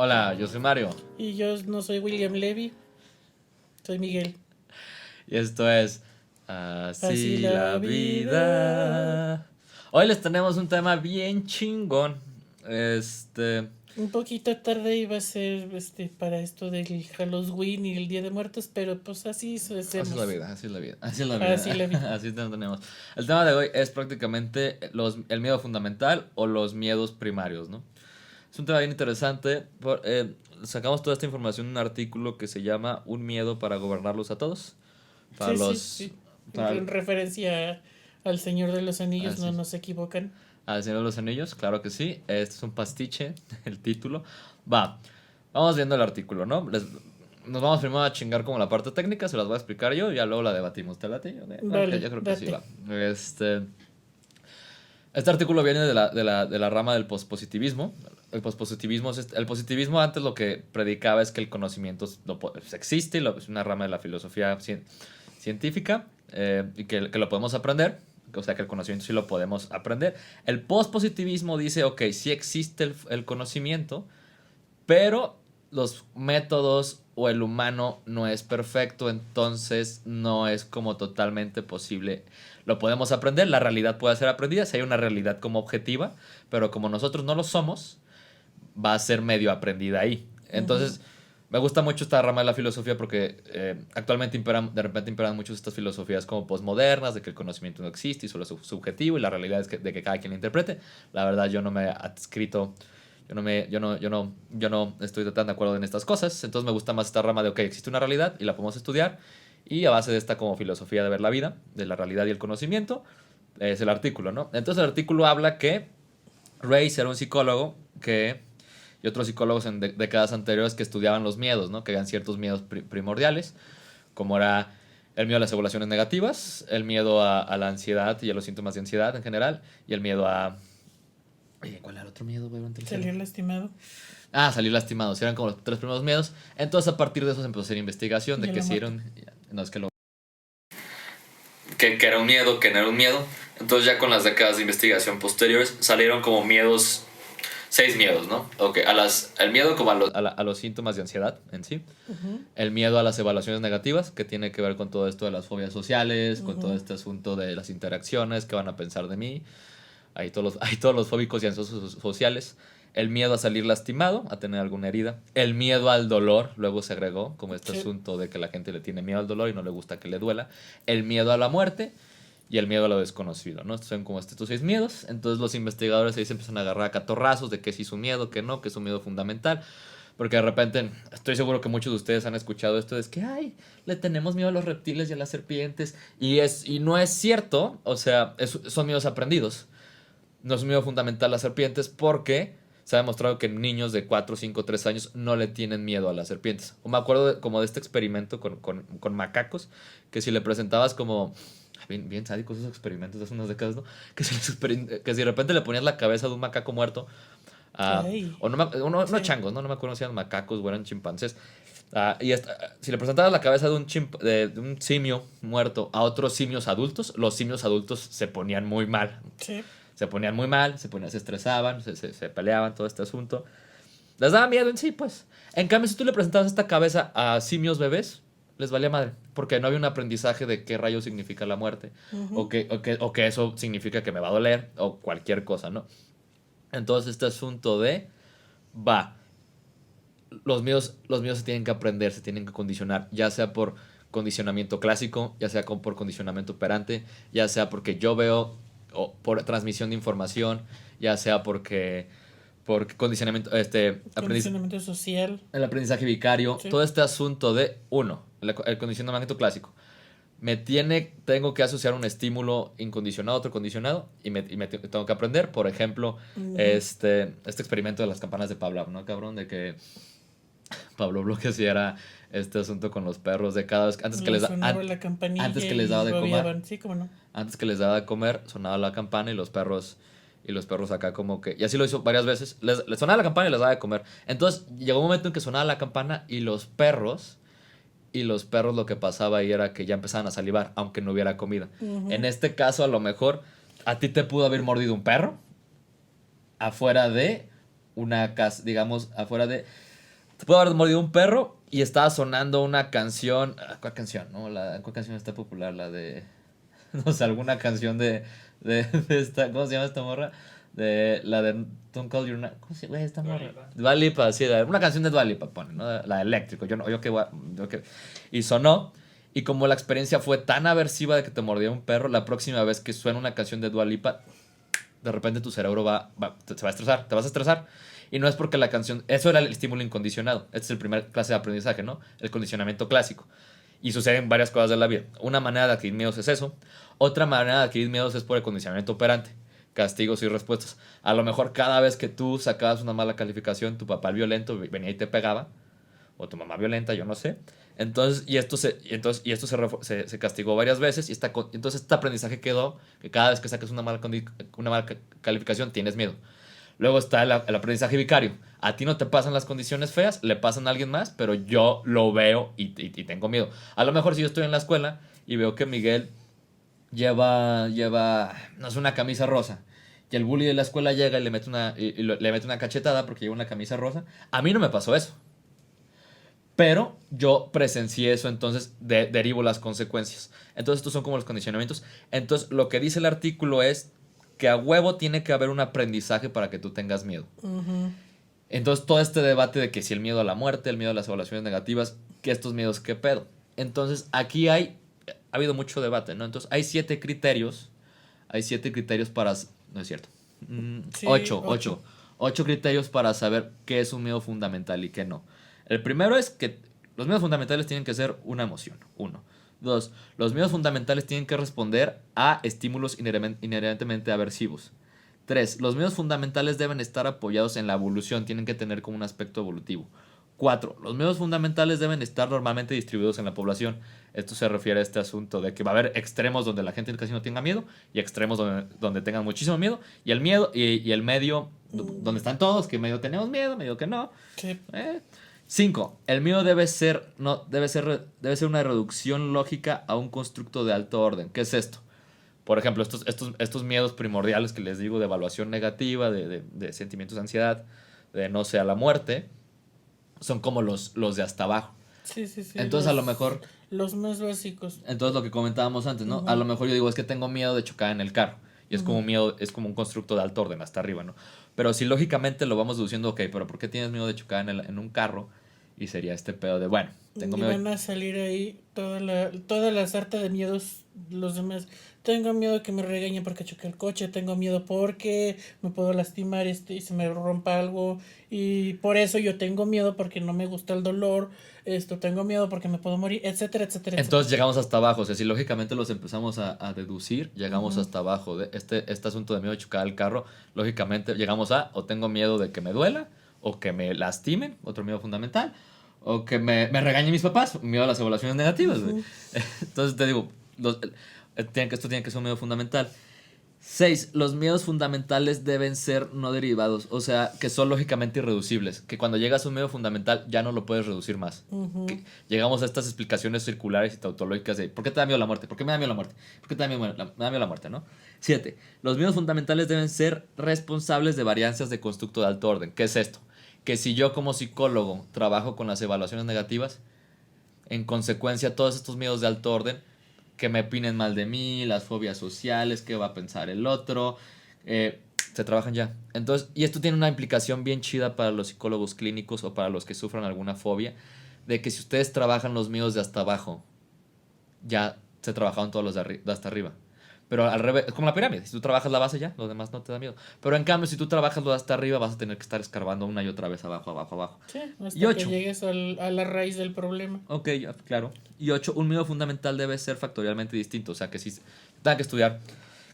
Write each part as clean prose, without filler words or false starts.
Hola, yo soy Mario Y yo no soy William Levy, soy Miguel. y esto es Así Así la la vida. vida. Hoy les tenemos un tema bien chingón. Este, Un poquito tarde iba a ser para esto del Halloween y el Día de Muertos, pero pues así así es la hacemos. vida, así es la vida, así es la Así la vida, vida. así te lo tenemos. El tema de hoy es prácticamente el miedo fundamental o los miedos primarios, ¿no? Es un tema bien interesante. Sacamos toda esta información en un artículo que se llama Un miedo para gobernarlos a todos. Para Sí, sí, los... sí. Para, En referencia al Señor de los Anillos, no así. nos equivocan. Al Señor de los Anillos, claro que sí. Este es un pastiche, el título. Va, vamos viendo el artículo, ¿no? Nos vamos primero a chingar como la parte técnica, se las voy a explicar yo y ya luego la debatimos. ¿Te late? Ok, Vale, yo creo que sí, va. date. Este artículo viene de la rama del pospositivismo. El pospositivismo, el positivismo antes lo que predicaba es que el conocimiento existe, es una rama de la filosofía científica y que lo podemos aprender, o sea que el conocimiento sí lo podemos aprender. El pospositivismo dice, ok, sí existe el conocimiento, pero los métodos o el humano no es perfecto, entonces no es como totalmente posible. Lo podemos aprender, la realidad puede ser aprendida, si hay una realidad como objetiva, pero como nosotros no lo somos, va a ser medio aprendida ahí. Ujú. Entonces, me gusta mucho esta rama de la filosofía porque actualmente de repente imperan muchas estas filosofías como postmodernas, de que el conocimiento no existe y solo es subjetivo y la realidad es de que cada quien lo interprete. La verdad, yo no me he adscrito, yo no estoy tan de acuerdo en estas cosas. Entonces me gusta más esta rama de, ok, existe una realidad y la podemos estudiar y a base de esta como filosofía de ver la vida, de la realidad y el conocimiento, es el artículo, ¿no? Entonces el artículo habla que Ray era un psicólogo y otros psicólogos en décadas anteriores que estudiaban los miedos, ¿no? Que habían ciertos miedos primordiales, como era el miedo a las evaluaciones negativas, el miedo a la ansiedad y a los síntomas de ansiedad en general, y el miedo a... Oye, ¿cuál era el otro miedo, güey? Un tercero. Salir lastimado. Ah, salir lastimados. Eran como los tres primeros miedos. Entonces, a partir de eso se empezó a hacer investigación Y de a que la si era muerte. un... No, es que lo... Que era un miedo, que no era un miedo. Entonces, ya con las décadas de investigación posteriores, salieron como miedos. Seis miedos, ¿no? Ok, el miedo como a los síntomas de ansiedad en sí. Ujú, El miedo a las evaluaciones negativas, que tiene que ver con todo esto de las fobias sociales, con todo ujú. este asunto de las interacciones, que van a pensar de mí. Hay todos los fóbicos y ansiosos sociales. El miedo a salir lastimado, a tener alguna herida. El miedo al dolor, luego se agregó, como este Sí. asunto de que la gente le tiene miedo al dolor y no le gusta que le duela. El miedo a la muerte y el miedo a lo desconocido, ¿no? Estos son como estos seis miedos. Entonces los investigadores ahí se empiezan a agarrar a catorrazos de que sí es un miedo, que no, que es un miedo fundamental. Porque de repente, estoy seguro que muchos de ustedes han escuchado esto, es que, ay, le tenemos miedo a los reptiles y a las serpientes. Y no es cierto, o sea, son miedos aprendidos. No es un miedo fundamental las serpientes porque se ha demostrado que niños de 4 5 3 años no le tienen miedo a las serpientes. O me acuerdo como de este experimento con macacos, que si le presentabas como... Bien sádicos esos experimentos de hace unas décadas, ¿no? Que si de repente le ponías la cabeza de un macaco muerto, Ay. o no Sí. changos, ¿no? No me acuerdo si eran macacos o eran chimpancés. Si le presentabas la cabeza de un simio muerto a otros simios adultos, los simios adultos se ponían muy mal. Sí. Se ponían muy mal, se estresaban, se peleaban, todo este asunto. Les daba miedo en sí, pues. En cambio, si tú le presentabas esta cabeza a simios bebés, les valía madre. Porque no había un aprendizaje de qué rayo significa la muerte. O Ujú. que eso significa que me va a doler. O cualquier cosa, ¿no? Entonces, este asunto de. Va. Los miedos se tienen que aprender, se tienen que condicionar. Ya sea por condicionamiento clásico, ya sea por condicionamiento operante, ya sea porque yo veo o por transmisión de información, ya sea porque condicionamiento, Condicionamiento social. el aprendizaje vicario, Sí. todo este asunto de, uno, el condicionamiento clásico. Tengo que asociar un estímulo incondicionado a otro condicionado y tengo que aprender, por ejemplo, Ujú. este experimento de las campanas de Pavlov, ¿no, cabrón? De que Pablo Bloque sí era este asunto con los perros de cada vez, Le sonaba la antes campanilla que les daba y de comer, babeaban. Sí, cómo no. antes que les daba de comer, sonaba la campana y los perros acá como que, y así lo hizo varias veces, les sonaba la campana y les daba de comer. Entonces llegó un momento en que sonaba la campana y los perros lo que pasaba ahí era que ya empezaban a salivar, aunque no hubiera comida. En Ujú. este caso, a lo mejor, a ti te pudo haber mordido un perro afuera de una casa, digamos, afuera de... Te puedo haber mordido un perro y estaba sonando una canción. ¿Cuál canción? No, ¿cuál canción está popular? La de. No sé, alguna canción de esta. ¿Cómo se llama esta morra? De la de Don't Call Your Name. ¿Cómo se llama esta morra? Dua Lipa, sí, una canción de Dua Lipa, pone, ¿no? La de Eléctrico. Y sonó. Y como la experiencia fue tan aversiva de que te mordía un perro, la próxima vez que suena una canción de Dua Lipa, de repente tu cerebro se va a estresar, te vas a estresar. Y no es porque la canción, eso era el estímulo incondicionado. Este es el primer clase de aprendizaje, ¿no? El condicionamiento clásico. Y suceden varias cosas de la vida. Una manera de adquirir miedos es eso. Otra manera de adquirir miedos es por el condicionamiento operante. Castigos y respuestas. A lo mejor cada vez que tú sacabas una mala calificación, tu papá violento venía y te pegaba. O tu mamá violenta, yo no sé. Entonces, se castigó varias veces. Entonces este aprendizaje quedó que cada vez que sacas una mala calificación tienes miedo. Luego está el aprendizaje vicario. A ti no te pasan las condiciones feas, le pasan a alguien más, pero yo lo veo y tengo miedo. A lo mejor si yo estoy en la escuela y veo que Miguel no sé, una camisa rosa, y el bully de la escuela llega y le mete una cachetada porque lleva una camisa rosa, a mí no me pasó eso. Pero yo presencié eso, entonces derivo las consecuencias. Entonces estos son como los condicionamientos. Entonces lo que dice el artículo es que a huevo tiene que haber un aprendizaje para que tú tengas miedo. Uh-huh. Entonces todo este debate de que si el miedo a la muerte, el miedo a las evaluaciones negativas, que estos miedos, ¿qué pedo? Entonces aquí ha habido mucho debate, ¿no? Entonces hay 7 criterios. Hay 7 criterios para... No es cierto. Sí, 8 criterios para saber qué es un miedo fundamental y qué no. El primero es que los miedos fundamentales tienen que ser una emoción. 1. 2. Los miedos fundamentales tienen que responder a estímulos inherentemente aversivos. 3. Los miedos fundamentales deben estar apoyados en la evolución, tienen que tener como un aspecto evolutivo. 4. Los miedos fundamentales deben estar normalmente distribuidos en la población. Esto se refiere a este asunto de que va a haber extremos donde la gente casi no tenga miedo y extremos donde tengan muchísimo miedo. Y el miedo y el medio, donde están todos, que medio tenemos miedo, medio que no. Sí. 5. El miedo debe ser una reducción lógica a un constructo de alto orden. ¿Qué es esto? Por ejemplo, estos miedos primordiales que les digo de evaluación negativa, de sentimientos de ansiedad, de no sé, a la muerte, son como los de hasta abajo. Sí. Entonces a lo mejor... Los más básicos. Entonces lo que comentábamos antes, ¿no? Uh-huh. A lo mejor yo digo, es que tengo miedo de chocar en el carro. Y es Uh-huh. como un miedo, es como un constructo de alto orden hasta arriba, ¿no? Pero si lógicamente lo vamos deduciendo, ok, pero ¿por qué tienes miedo de chocar en un carro? Y sería este pedo de, bueno, tengo miedo. Y van a salir ahí toda la sarta de miedos los demás. Tengo miedo de que me regañen porque choqué el coche, tengo miedo porque me puedo lastimar y se me rompa algo y por eso yo tengo miedo porque no me gusta el dolor, tengo miedo porque me puedo morir, etcétera. Entonces llegamos hasta abajo, o sea, si lógicamente los empezamos a deducir, llegamos hasta abajo. De este asunto de miedo de chocar el carro, lógicamente llegamos a, o tengo miedo de que me duela, o que me lastimen, otro miedo fundamental, o que me regañen mis papás, miedo a las evaluaciones negativas. Entonces te digo, esto tiene que ser un miedo fundamental. 6. Los miedos fundamentales deben ser no derivados, o sea, que son lógicamente irreducibles, que cuando llegas a un miedo fundamental ya no lo puedes reducir más. Llegamos a estas explicaciones circulares y tautológicas de ¿por qué te da miedo la muerte? ¿Por qué me da miedo la muerte? ¿Por qué te da miedo la muerte, no? 7. Los miedos fundamentales deben ser responsables de variancias de constructo de alto orden. ¿Qué es esto? Que si yo como psicólogo trabajo con las evaluaciones negativas, en consecuencia todos estos miedos de alto orden, que me opinen mal de mí, las fobias sociales, qué va a pensar el otro, se trabajan ya. Entonces, y esto tiene una implicación bien chida para los psicólogos clínicos o para los que sufran alguna fobia, de que si ustedes trabajan los miedos de hasta abajo, ya se trabajaron todos los de hasta arriba. Pero al revés, es como la pirámide. Si tú trabajas la base ya, lo demás no te da miedo. Pero en cambio, si tú trabajas lo de hasta arriba, vas a tener que estar escarbando una y otra vez abajo. Sí, hasta Y 8. que llegues a la raíz del problema. Ok, claro. Y 8, un miedo fundamental debe ser factorialmente distinto. O sea, que sí tenga que estudiar,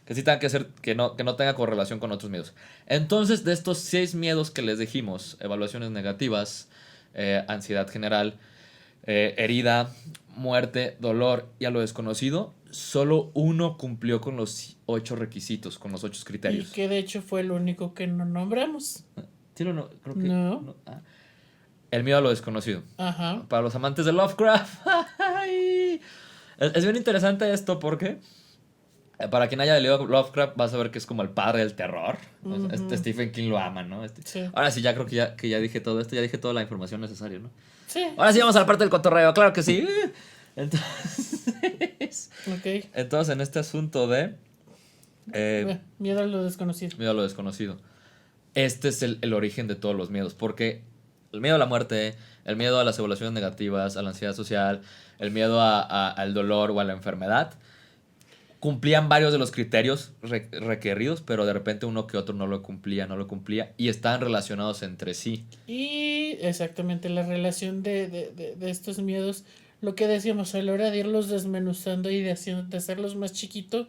que sí tenga que ser, que no tenga correlación con otros miedos. Entonces, de estos 6 miedos que les dijimos, evaluaciones negativas, ansiedad general, herida, muerte, dolor y a lo desconocido, solo uno cumplió con los 8 requisitos, con los 8 criterios. Y que de hecho fue el único que no nombramos. ¿Sí o no? Creo que no. El miedo a lo desconocido. Ajá. Para los amantes de Lovecraft. Es bien interesante esto porque Para quien haya leído Lovecraft, vas a ver que es como el padre del terror. O sea, Ujú. Stephen King lo ama, ¿no? Sí. Ahora sí, ya creo que ya dije todo esto, ya dije toda la información necesaria, ¿no? Sí, Ahora sí sí, vamos a sí. la parte del cotorreo, claro que sí. Entonces, Ok. entonces en este asunto de Miedo a lo desconocido. miedo a lo desconocido, este es el origen de todos los miedos, porque el miedo a la muerte, el miedo a las evaluaciones negativas, a la ansiedad social, el miedo al dolor o a la enfermedad, cumplían varios de los criterios requeridos, pero de repente uno que otro no lo cumplía, y estaban relacionados entre sí. Y exactamente la relación de estos miedos, lo que decíamos a la hora de irlos desmenuzando y de hacerlos más chiquitos,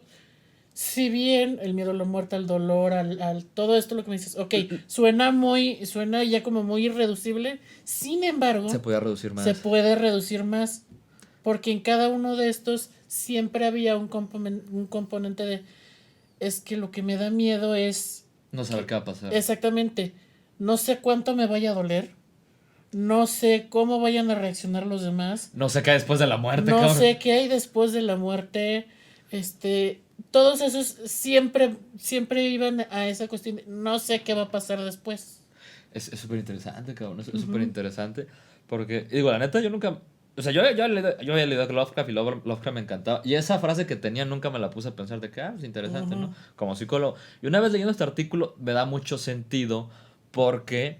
si bien el miedo a la muerte, al dolor, al todo esto lo que me dices, ok, suena ya como muy irreducible, sin Se embargo, podía reducir se más. puede reducir más, porque en cada uno de estos siempre había un componente de, es que lo que me da miedo es No saber que, qué va a pasar. exactamente, no sé cuánto me vaya a doler, no sé cómo vayan a reaccionar los demás, No sé qué después de la muerte, no cabrón. sé qué hay después de la muerte, este, todos esos siempre iban a esa cuestión de no sé qué va a pasar después. Es súper interesante, cabrón. Es súper Ujú, interesante. Porque, digo, la neta, yo nunca. O sea, yo había leído Lovecraft y Lovecraft me encantaba. Y esa frase que tenía nunca me la puse a pensar de que, es interesante, ¿no? ujú, Como psicólogo. Y una vez leyendo este artículo, me da mucho sentido porque.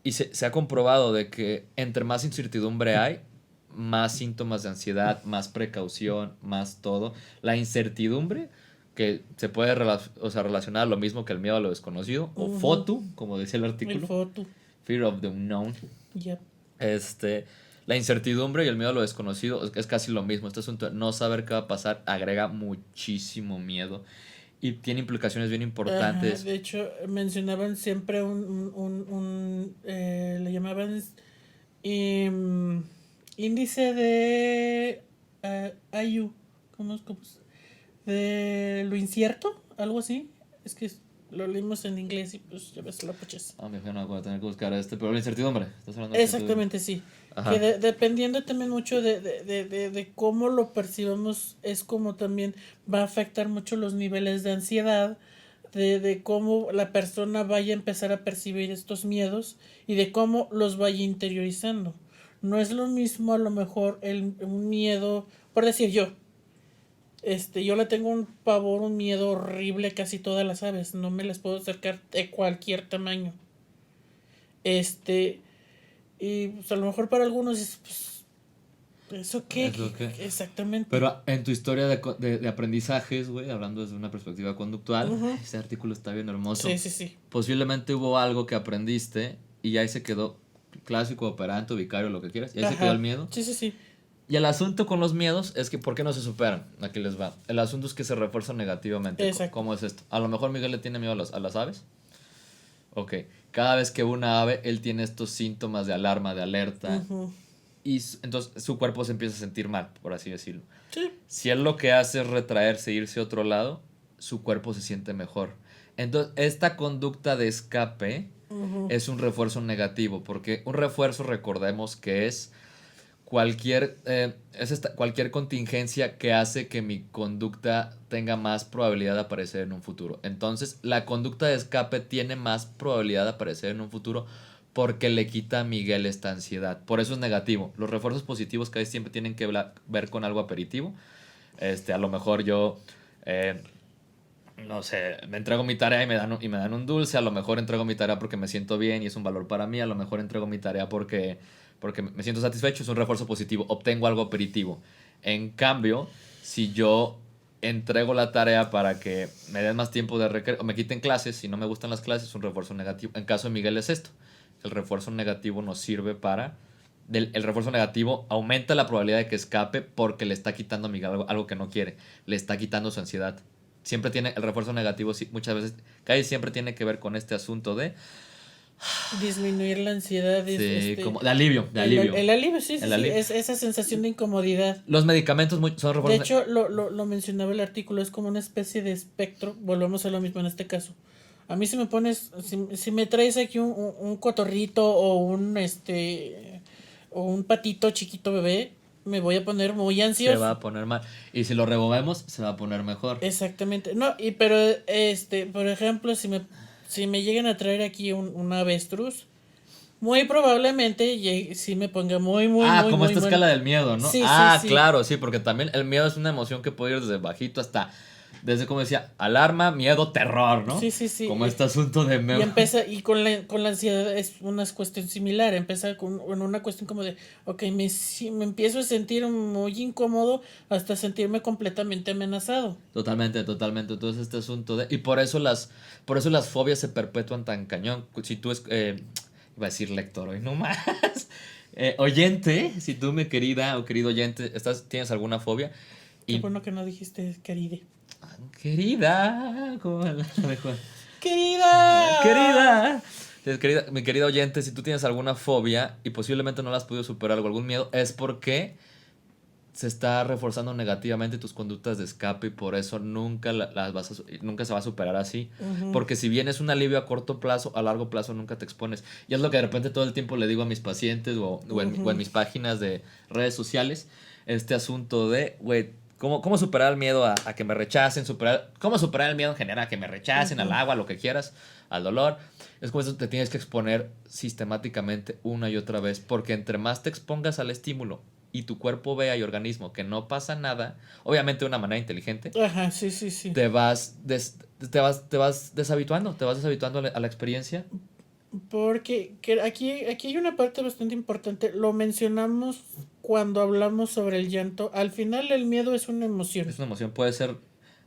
Y se ha comprobado de que entre más incertidumbre hay, más síntomas de ansiedad, más precaución, más todo. La incertidumbre, que se puede o sea, relacionar a lo mismo que el miedo a lo desconocido, o ujú. FOTU, como decía el El artículo, foto, Fear of the Unknown. ya. Este, la incertidumbre y el miedo a lo desconocido es casi lo mismo. Este asunto de no saber qué va a pasar agrega muchísimo miedo y tiene implicaciones bien Ajá, importantes. de hecho, mencionaban siempre le llamaban em, índice de IU, ¿cómo de lo incierto, algo así. Es que lo leímos en inglés y pues ya ves la poches. Ah, me no voy a tener que buscar pero la incertidumbre. Estás hablando de incertidumbre. Exactamente, sí. Que Ajá. dependiendo también mucho de cómo lo percibamos, es como también va a afectar mucho los niveles de ansiedad, de cómo la persona vaya a empezar a percibir estos miedos y de cómo los vaya interiorizando. No es lo mismo a lo mejor un miedo, por decir yo le tengo un pavor, un miedo horrible a casi todas las aves, no me las puedo acercar de cualquier tamaño. Este, y pues a lo mejor para algunos es, pues, ¿eso qué? Eso que. Exactamente. Pero en tu historia de aprendizajes, güey, hablando desde una perspectiva conductual, Ujú. este artículo está bien hermoso. Sí, sí, sí. Posiblemente hubo algo que aprendiste y ahí se quedó clásico, operante, vicario, lo que quieras, y ahí se quedó el Ajá. miedo. Sí, sí, sí. Y el asunto con los miedos es que, ¿por qué no se superan? Aquí les va. El asunto es que se refuerzan negativamente. Exacto. ¿Cómo es esto? A lo mejor Miguel le tiene miedo a las aves. Ok. Cada vez que ve una ave, él tiene estos síntomas de alarma, de alerta. Ujú. Y entonces su cuerpo se empieza a sentir mal, por así decirlo. Sí. Si él lo que hace es retraerse e irse a otro lado, su cuerpo se siente mejor. Entonces, esta conducta de escape Ujú. es un refuerzo negativo, porque un refuerzo, recordemos que es cualquier contingencia que hace que mi conducta tenga más probabilidad de aparecer en un futuro. Entonces, la conducta de escape tiene más probabilidad de aparecer en un futuro porque le quita a Miguel esta ansiedad. Por eso es negativo. Los refuerzos positivos casi siempre tienen que ver con algo aperitivo. A lo mejor yo, eh, no sé, me entrego mi tarea y me dan un dulce. A lo mejor entrego mi tarea porque me siento bien y es un valor para mí. A lo mejor entrego mi tarea porque me siento satisfecho. Es un refuerzo positivo. Obtengo algo aperitivo. En cambio, si yo entrego la tarea para que me den más tiempo de recreo o me quiten clases, si no me gustan las clases, es un refuerzo negativo. En caso de Miguel es esto. El refuerzo negativo nos sirve para... el refuerzo negativo aumenta la probabilidad de que escape porque le está quitando a Miguel algo que no quiere. Le está quitando su ansiedad. Siempre tiene el refuerzo negativo, muchas veces, casi siempre tiene que ver con este asunto de, Disminuir la ansiedad, sí, como de alivio, de alivio. el alivio, sí, sí, El sí. alivio. Es esa sensación de incomodidad. Los medicamentos son De refuerzos. hecho, lo mencionaba el artículo, es como una especie de espectro. Volvemos a lo mismo en este caso. A mí si me pones, si me traes aquí un cotorrito o un patito chiquito bebé, me voy a poner muy Se ansioso. va a poner mal. Y si lo removemos, se va a poner mejor. Exactamente. No, pero por ejemplo, si me llegan a traer aquí un avestruz, muy probablemente sí me ponga muy, muy, Ah, muy, como muy esta mal. escala del miedo, ¿no? Sí, sí, Ah, sí. claro, sí, porque también el miedo es una emoción que puede ir desde bajito hasta, desde como decía, alarma, miedo, terror, ¿no? Sí, sí, sí. Como este asunto de Y miedo. empieza, y con la ansiedad es una cuestión similar. Empieza con una cuestión como de, ok, me empiezo a sentir muy incómodo hasta sentirme completamente amenazado. Totalmente, totalmente. Entonces este asunto de... Y por eso las fobias se perpetúan tan cañón. Si tú es... iba a decir lector hoy, no más. Oyente, si tú, mi querida o querido oyente, tienes alguna fobia. Qué Y... bueno que no dijiste querida. Querida, ¿cómo la dejo? ¡Querida! Querida. Mi querida oyente, si tú tienes alguna fobia y posiblemente no la has podido superar o algún miedo, es porque se está reforzando negativamente tus conductas de escape y por eso nunca nunca se va a superar así. Ujú. Porque si bien es un alivio a corto plazo, a largo plazo nunca te expones. Y es lo que de repente todo el tiempo le digo a mis pacientes o en Ujú. mis páginas de redes sociales, este asunto de, güey, ¿cómo superar el miedo a que me rechacen? ¿Cómo superar el miedo en general a que me rechacen, al Ujú. agua, lo que quieras, al dolor? Es como eso te tienes que exponer sistemáticamente una y otra vez, porque entre más te expongas al estímulo y tu cuerpo vea y organismo que no pasa nada, obviamente de una manera inteligente, Ajá, sí, sí, sí. te vas deshabituando a la experiencia. Porque aquí hay una parte bastante importante. Lo mencionamos cuando hablamos sobre el llanto. Al final el miedo es una emoción. Es una emoción, puede ser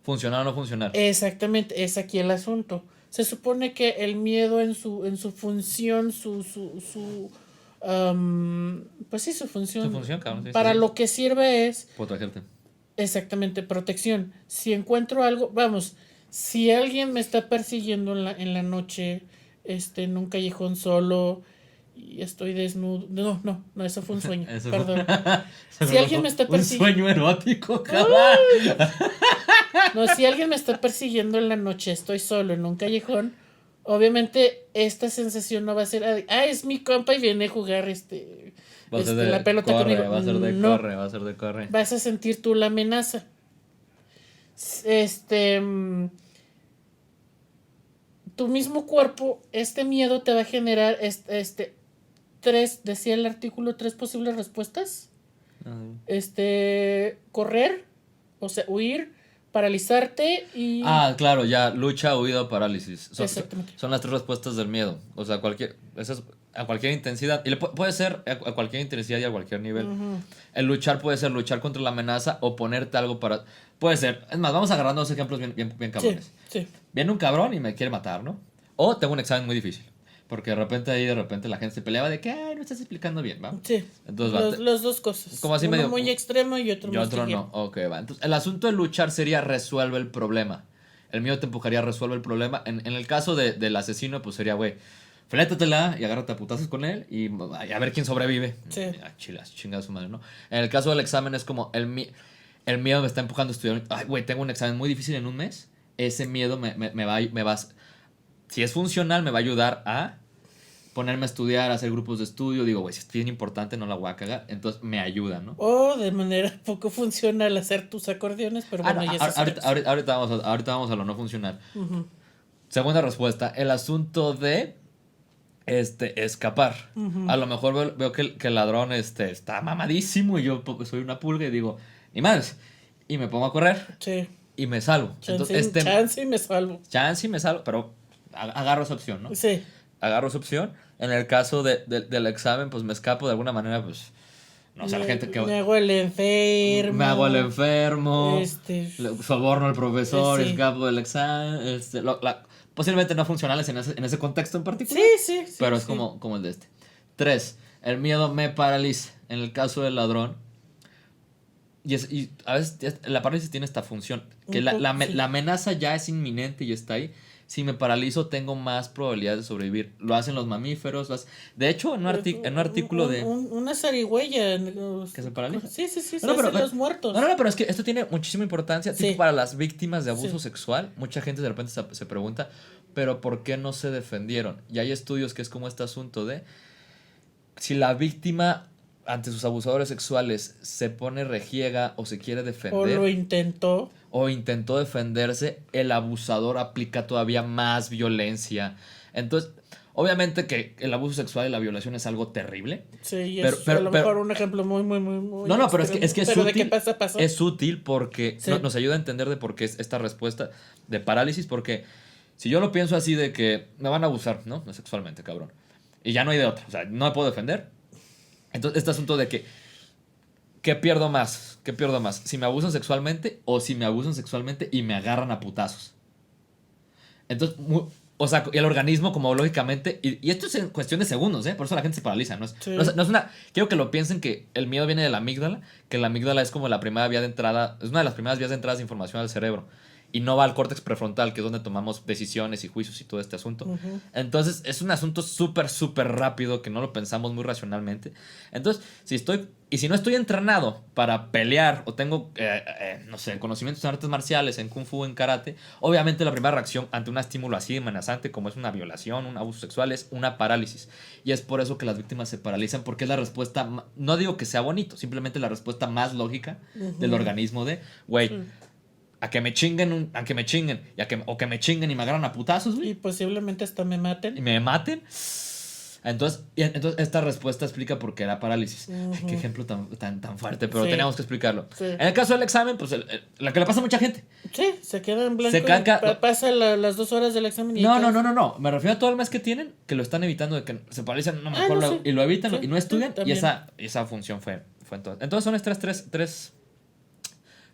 funcionar o no funcionar. Exactamente, es aquí el asunto. Se supone que el miedo en su función, pues sí, su Su función, función, cabrón, sí, sí, para sí. lo que sirve es Protegerte. exactamente protección. Si encuentro algo, vamos, si alguien me está persiguiendo en la noche, en un callejón solo y estoy desnudo, no, eso fue un sueño, Eso fue, perdón. Si eso alguien fue me está un persiguiendo, sueño erótico, cabrón. no, si alguien me está persiguiendo en la noche, estoy solo en un callejón, obviamente esta sensación no va a ser, es mi compa y viene a jugar Va a ser de la pelota corre, conmigo. va a ser de No, corre, va a ser de corre. vas a sentir tú la amenaza. Este, mm, Tu mismo cuerpo, este miedo te va a generar decía el artículo, tres posibles respuestas. Correr, o sea, huir, paralizarte y... Ah, claro, ya, lucha, huida, parálisis. Exactamente. Son las tres respuestas del miedo. O sea, eso es a cualquier intensidad. Y puede ser a cualquier intensidad y a cualquier nivel. Ujú. El luchar puede ser luchar contra la amenaza o ponerte algo para... Puede ser. Es más, vamos agarrando dos ejemplos bien Sí, cabrones. sí, Viene un cabrón y me quiere matar, ¿no? O tengo un examen muy difícil. Porque de repente la gente se peleaba de que, ay, no estás explicando bien, ¿va? sí. Entonces va. Los dos cosas. Como así Uno medio... muy extremo y otro Y más otro liviano. no. Ok, va. Entonces, el asunto de luchar sería resuelve el problema. El mío te empujaría a resuelve el problema. En el caso del asesino, pues sería, güey, flétatela y agárrate a putazos con él y a ver quién sobrevive. Sí. Chilas, chingada su madre, ¿no? En el caso del examen es como el miedo me está empujando a estudiar. Ay, güey, tengo un examen muy difícil en un mes. Ese miedo si es funcional, me va a ayudar a ponerme a estudiar, a hacer grupos de estudio. Digo, güey, si es bien importante, no la voy a cagar. Entonces me ayuda, ¿no? O de manera poco funcional hacer tus acordeones, pero Ah, no, bueno, ya es otra cosa. ahorita vamos a lo no funcional. Ujú, Segunda respuesta, el asunto de escapar. ujú. A lo mejor veo que el ladrón está mamadísimo y yo soy una pulga y digo, ni madres. Y me pongo a correr Sí. y me salvo. Entonces, Chance y me salvo. chance y me salvo, pero agarro esa opción, ¿no? Sí. Agarro esa opción. En el caso del examen, pues me escapo de alguna manera, pues, no sé, la gente que... Me hago el Me hago el enfermo. enfermo, Este. soborno al profesor, Sí. escapo del examen. Posiblemente no funcionales en ese contexto en particular, Sí. pero es Sí. como el de este. 3. El miedo me paraliza. En el caso del ladrón, y a veces la parálisis tiene esta función, que Sí. la amenaza ya es inminente y está ahí. Si me paralizo, tengo más probabilidades de sobrevivir. Lo hacen los mamíferos. De hecho, en un artículo de... Una zarigüeya. ¿Que se paraliza? Sí, se No, pero, hacen los muertos. pero es que esto tiene muchísima importancia, tipo Sí. para las víctimas de abuso Sí. sexual. Mucha gente de repente se pregunta, pero ¿por qué no se defendieron? Y hay estudios que es como este asunto de si la víctima ante sus abusadores sexuales se pone rejiega o se quiere O lo defender intentó. o intentó defenderse, el abusador aplica todavía más violencia. Entonces, obviamente que el abuso sexual y la violación es algo terrible, Sí, y pero, es a pero, lo mejor pero, un ejemplo muy, muy, muy, muy no, no, pero extremo. es Pero de qué útil, pasa, pasa. es útil porque Sí. nos ayuda a entender de por qué es esta respuesta de parálisis, porque si yo lo pienso así de que me van a abusar, ¿no? Sexualmente, cabrón. Y ya no hay de otra, o sea, no me puedo defender. Entonces, este asunto de que ¿qué pierdo más? ¿Qué pierdo más? ¿Si me abusan sexualmente o si me abusan sexualmente y me agarran a putazos? Entonces, o sea, el organismo como lógicamente, y esto es en cuestión de segundos, ¿eh? Por eso la gente se paraliza, ¿no es, Sí. no es una... Quiero que lo piensen que el miedo viene de la amígdala, que la amígdala es como la primera vía de entrada, es una de las primeras vías de entrada de información al cerebro. Y no va al córtex prefrontal, que es donde tomamos decisiones y juicios y todo este asunto. Ujú. Entonces, es un asunto súper, súper rápido que no lo pensamos muy racionalmente. Entonces, si no estoy entrenado para pelear o tengo, no sé, conocimientos en artes marciales, en kung fu, en karate, obviamente la primera reacción ante un estímulo así amenazante como es una violación, un abuso sexual, es una parálisis. Y es por eso que las víctimas se paralizan, porque es la respuesta, no digo que sea bonito, simplemente la respuesta más lógica del Ujú. organismo de, güey, Sí. a que me chinguen, a que me chinguen, o que me chinguen y me agarran a putazos, Y güey, posiblemente hasta me y maten. me maten. Entonces esta respuesta explica por qué era parálisis. Ay, qué Ujú. ejemplo tan fuerte, pero Sí, teníamos que explicarlo. sí. En el caso del examen, pues la que le pasa a mucha gente. Sí, se queda en Se blanco y caca. pasa las 2 horas del examen y ahí No, no, quedas. no, no, no. Me refiero a todo el mes que tienen, que lo están evitando, de que se paralizan, no, Ah, mejor no, sí. y lo evitan Sí, y no sí, estudian. Y también. esa función fue entonces. Entonces son estas tres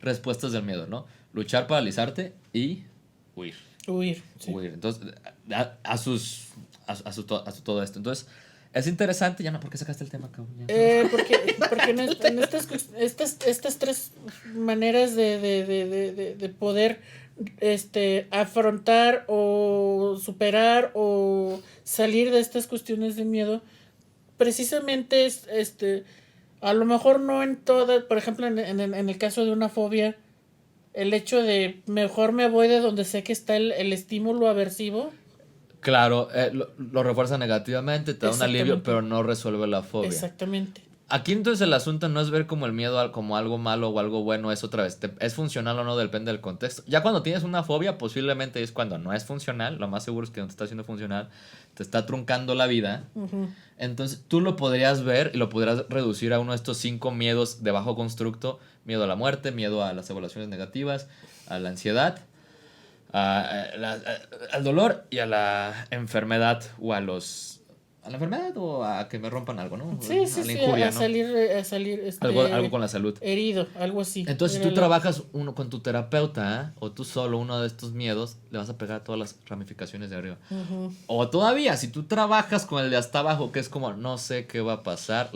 respuestas del miedo, ¿no? Luchar, paralizarte y huir. Huir, sí. Huir. Entonces, a su todo esto. Entonces, es interesante, ya no, ¿por qué sacaste el tema, cabrón? Porque en estas tres maneras de poder afrontar o superar o salir de estas cuestiones de miedo, precisamente a lo mejor no en todas, por ejemplo, en el caso de una fobia, el hecho de mejor me voy de donde sé que está el estímulo aversivo. Claro, lo refuerza negativamente, te da un alivio, Exactamente, pero no resuelve la fobia. exactamente. Aquí entonces el asunto no es ver como el miedo como algo malo o algo bueno, es otra vez, es funcional o no, depende del contexto. Ya cuando tienes una fobia, posiblemente es cuando no es funcional, lo más seguro es que no te está haciendo funcional, te está truncando la vida. Ujú. Entonces tú lo podrías ver y lo podrías reducir a uno de estos 5 miedos de bajo constructo: miedo a la muerte, miedo a las evaluaciones negativas, a la ansiedad, al dolor y a la enfermedad o a la enfermedad o a que me rompan algo, ¿no? Sí, A sí, la sí, injuria, ¿no? a salir, Algo con la salud. herido, algo así. Entonces, si Era tú trabajas uno con tu terapeuta, o tú solo uno de estos miedos, le vas a pegar a todas las ramificaciones de arriba. Ujú. O todavía, si tú trabajas con el de hasta abajo, que es como no sé qué va a pasar,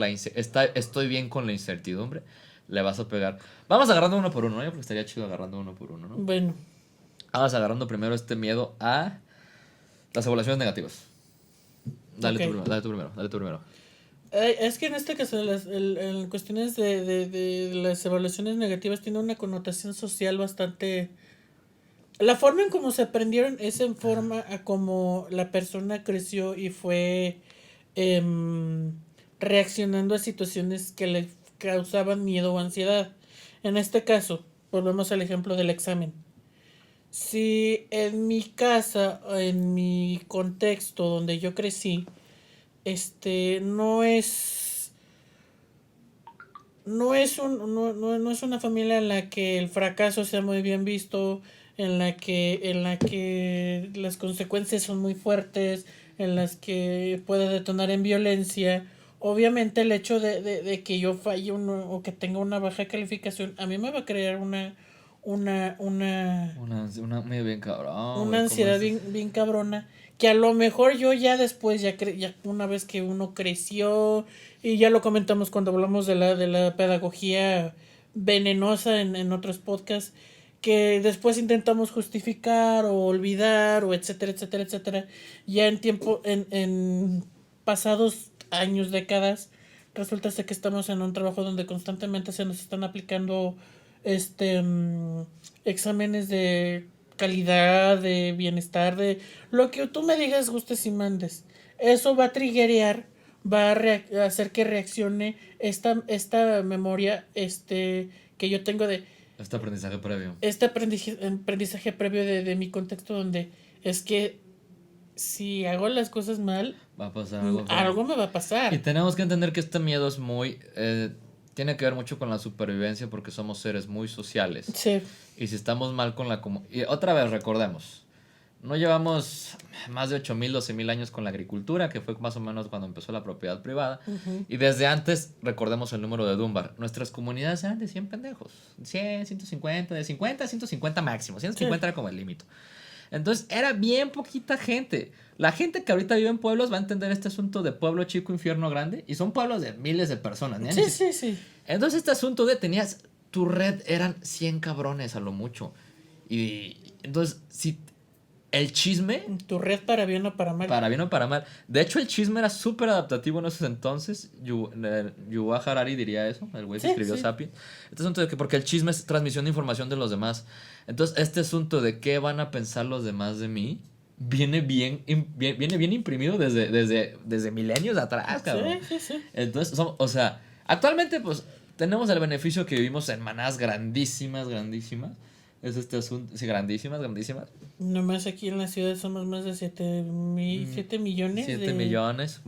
estoy bien con la incertidumbre, le vas a pegar. Vamos agarrando uno por uno, ¿no? Porque estaría chido agarrando uno por uno, ¿no? Bueno, Vamos agarrando primero este miedo a las evaluaciones negativas. Dale ok. tú primero, dale tú primero, dale tú primero. Es que en este caso, en cuestiones de las evaluaciones negativas, tiene una connotación social bastante. La forma en cómo se aprendieron es en forma a cómo la persona creció y fue em, reaccionando a situaciones que le causaban miedo o ansiedad. En este caso, volvemos al ejemplo del examen. Si en mi casa, en mi contexto donde yo crecí, no es una familia en la que el fracaso sea muy bien visto, en la que las consecuencias son muy fuertes, en las que puede detonar en violencia. Obviamente el hecho de que yo falle o que tenga una baja calificación, a mí me va a crear una, una, Una muy bien cabrón, una güey, ¿cómo ansiedad es? bien, bien cabrona, que a lo mejor yo ya después, ya una vez que uno creció, y ya lo comentamos cuando hablamos de la pedagogía venenosa en otros podcasts, que después intentamos justificar o olvidar o etcétera, etcétera, etcétera, ya en pasados años, décadas, resulta ser que estamos en un trabajo donde constantemente se nos están aplicando este exámenes de calidad, de bienestar, de lo que tú me digas, gustes y mandes. Eso va a triggerear va a hacer que reaccione esta memoria que yo tengo de Este aprendizaje previo. este aprendizaje previo de mi contexto donde es que si hago las cosas mal, Va a pasar algo feo. algo me va a Y pasar. tenemos que entender que este miedo es muy... tiene que ver mucho con la supervivencia porque somos seres muy sociales. Sí. Y si estamos mal con la comunidad... Y otra vez, recordemos, no llevamos más de 8.000, 12.000 años con la agricultura, que fue más o menos cuando empezó la propiedad privada. Ujú. Y desde antes, recordemos el número de Dunbar. Nuestras comunidades eran de 100 pendejos. 100, 150, de 50 a 150 máximo. 150 Sí. era como el límite. Entonces era bien poquita gente. La gente que ahorita vive en pueblos va a entender este asunto de pueblo chico, infierno grande. Y son pueblos de miles de personas. ¿No? Sí, sí, sí. Entonces este asunto de tenías... Tu red eran 100 cabrones a lo mucho. Y entonces, si el chisme... Tu red para bien o para mal. Para bien o para mal. De hecho, el chisme era súper adaptativo en esos entonces. Yuval Harari diría eso. El güey que Sí, escribió sí. Sapiens. Este asunto de que porque el chisme es transmisión de información de los demás. Entonces, este asunto de qué van a pensar los demás de mí viene bien imprimido desde milenios atrás, cabrón. Sí, sí, sí. Entonces, o sea, actualmente, pues, tenemos el beneficio que vivimos en manadas grandísimas. Es este asunto. Sí, grandísimas. Nomás aquí en la ciudad somos más de 7 millones 7 millones.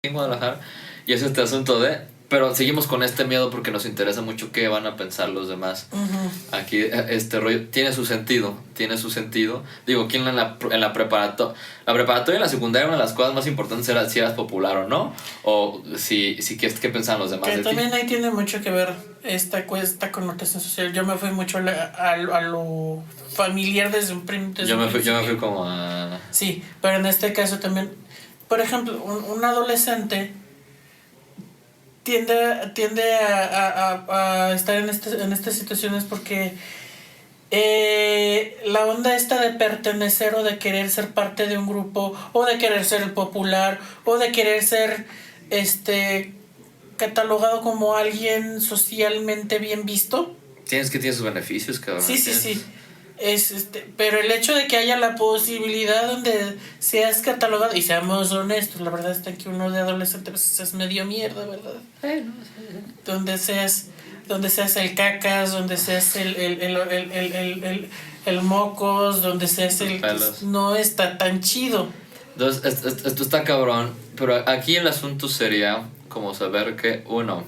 En Guadalajara. Y es este asunto de... Pero seguimos con este miedo porque nos interesa mucho qué van a pensar los demás. Ujú. Aquí este rollo tiene su sentido. Digo, ¿quién en la preparatoria? La preparatoria y la secundaria, una de las cosas más importantes era si eras popular o no. O qué pensaban los demás Que de también ti. ahí tiene mucho que ver esta connotación social. Yo me fui mucho a lo familiar desde un Yo me fui principio. como a... Sí, pero en este caso también, por ejemplo, un adolescente tiende a estar en estas situaciones porque la onda esta de pertenecer o de querer ser parte de un grupo o de querer ser el popular o de querer ser catalogado como alguien socialmente bien visto. Tiene sus beneficios, cabrón. Sí, sí, sí. Pero el hecho de que haya la posibilidad donde seas catalogado, y seamos honestos, la verdad está que uno de adolescente pues, es medio mierda, ¿verdad? Donde seas el cacas, donde seas el mocos, donde seas el... Pelos. No está tan chido. Entonces, esto está cabrón. Pero aquí el asunto sería como saber que, uno,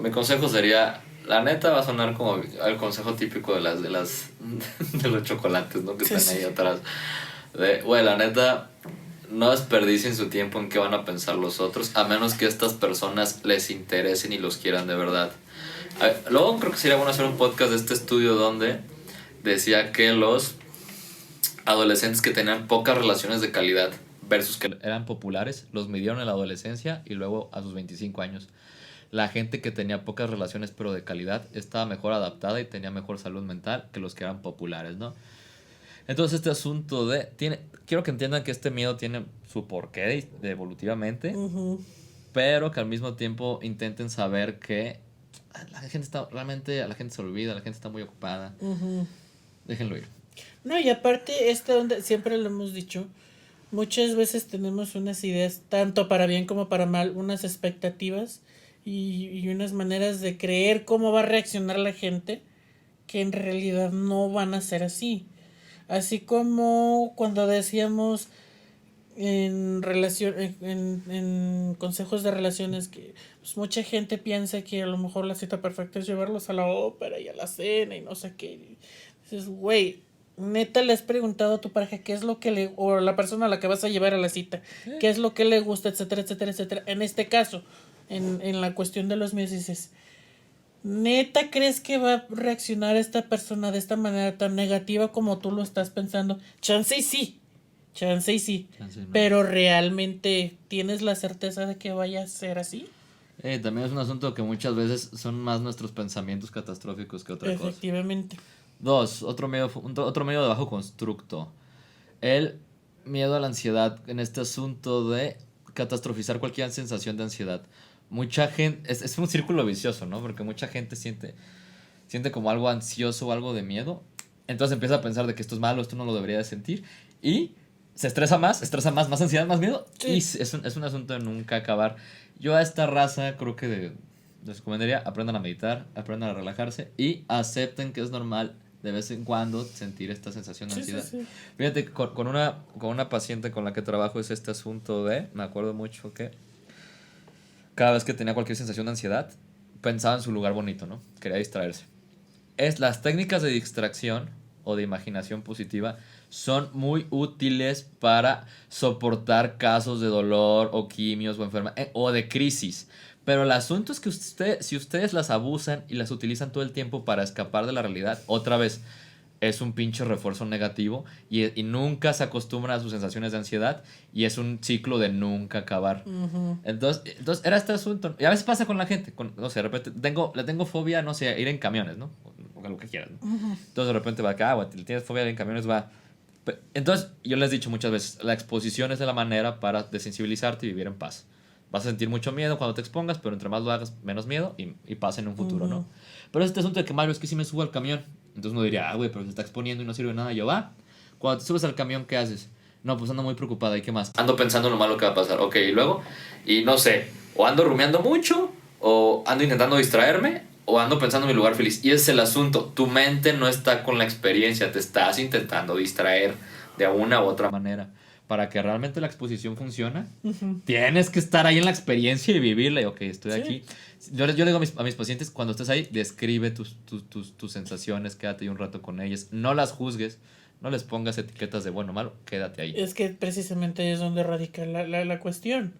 mi consejo sería, la neta va a sonar como el consejo típico de de los chocolates, ¿no? Que Sí, están ahí sí. atrás. Güey, la neta, no desperdicien su tiempo en qué van a pensar los otros, a menos que estas personas les interesen y los quieran de verdad. Luego creo que sería bueno hacer un podcast de este estudio donde decía que los adolescentes que tenían pocas relaciones de calidad versus que eran populares, los midieron en la adolescencia y luego a sus 25 años. La gente que tenía pocas relaciones pero de calidad estaba mejor adaptada y tenía mejor salud mental que los que eran populares, ¿no? Entonces este asunto quiero que entiendan que este miedo tiene su porqué evolutivamente, pero que al mismo tiempo intenten saber que la gente a la gente se olvida, la gente está muy ocupada. Déjenlo ir. No, y aparte, esta onda, siempre lo hemos dicho, muchas veces tenemos unas ideas, tanto para bien como para mal, unas expectativas y unas maneras de creer cómo va a reaccionar la gente, que en realidad no van a ser así. Así como cuando decíamos en consejos de relaciones que pues, mucha gente piensa que a lo mejor la cita perfecta es llevarlos a la ópera y a la cena y no sé qué. Y dices, güey, neta le has preguntado a tu pareja qué es lo que o a la persona a la que vas a llevar a la cita, qué es lo que le gusta, etcétera, etcétera, etcétera. En este caso, en la cuestión de los míos dices, ¿neta crees que va a reaccionar esta persona de esta manera tan negativa como tú lo estás pensando? Chance y sí. Chance no. Pero realmente tienes la certeza de que vaya a ser así. También es un asunto que muchas veces son más nuestros pensamientos catastróficos que otra cosa. Efectivamente. 2, otro medio de bajo constructo. El miedo a la ansiedad en este asunto de catastrofizar cualquier sensación de ansiedad. Mucha gente, es un círculo vicioso, ¿no? Porque mucha gente siente como algo ansioso o algo de miedo. Entonces empieza a pensar de que esto es malo, esto no lo debería de sentir. Y se estresa más ansiedad, más miedo. Sí. Y es un asunto de nunca acabar. Yo a esta raza creo que les recomendaría, aprendan a meditar, aprendan a relajarse y acepten que es normal de vez en cuando sentir esta sensación de Sí, ansiedad. sí, sí. Fíjate, con una paciente con la que trabajo es este asunto me acuerdo mucho que cada vez que tenía cualquier sensación de ansiedad, pensaba en su lugar bonito, ¿no? Quería distraerse. Las técnicas de distracción o de imaginación positiva son muy útiles para soportar casos de dolor o quimios o enfermedad o de crisis. Pero el asunto es que si ustedes las abusan y las utilizan todo el tiempo para escapar de la realidad, otra vez es un pinche refuerzo negativo y nunca se acostumbran a sus sensaciones de ansiedad y es un ciclo de nunca acabar. Ujú. Entonces era este asunto. Y a veces pasa con la gente. No sé, de repente le tengo fobia, no sé, a ir en camiones, ¿no? O lo que quieras, ¿no? Entonces de repente va acá, güey, tienes fobia de ir en camiones, va. Entonces yo les he dicho muchas veces, la exposición es de la manera para desensibilizarte y vivir en paz. Vas a sentir mucho miedo cuando te expongas, pero entre más lo hagas, menos miedo y pasa en un futuro, ¿no? Pero este asunto de que Mario es que si me subo al camión, entonces uno diría, güey, pero se está exponiendo y no sirve de nada. Yo, va. Cuando te subes al camión, ¿qué haces? No, pues ando muy preocupada. ¿Y qué más? Ando pensando en lo malo que va a pasar. Ok, y luego, y no sé, o ando rumiando mucho, o ando intentando distraerme, o ando pensando en mi lugar feliz. Y ese es el asunto. Tu mente no está con la experiencia, te estás intentando distraer de una u otra manera. Para que realmente la exposición funcione, tienes que estar ahí en la experiencia y vivirla. Y, ok, estoy Sí. aquí. Yo le digo a mis pacientes, cuando estés ahí, describe tus sensaciones, quédate ahí un rato con ellas. No las juzgues, no les pongas etiquetas de bueno o malo, quédate ahí. Es que precisamente es donde radica la cuestión.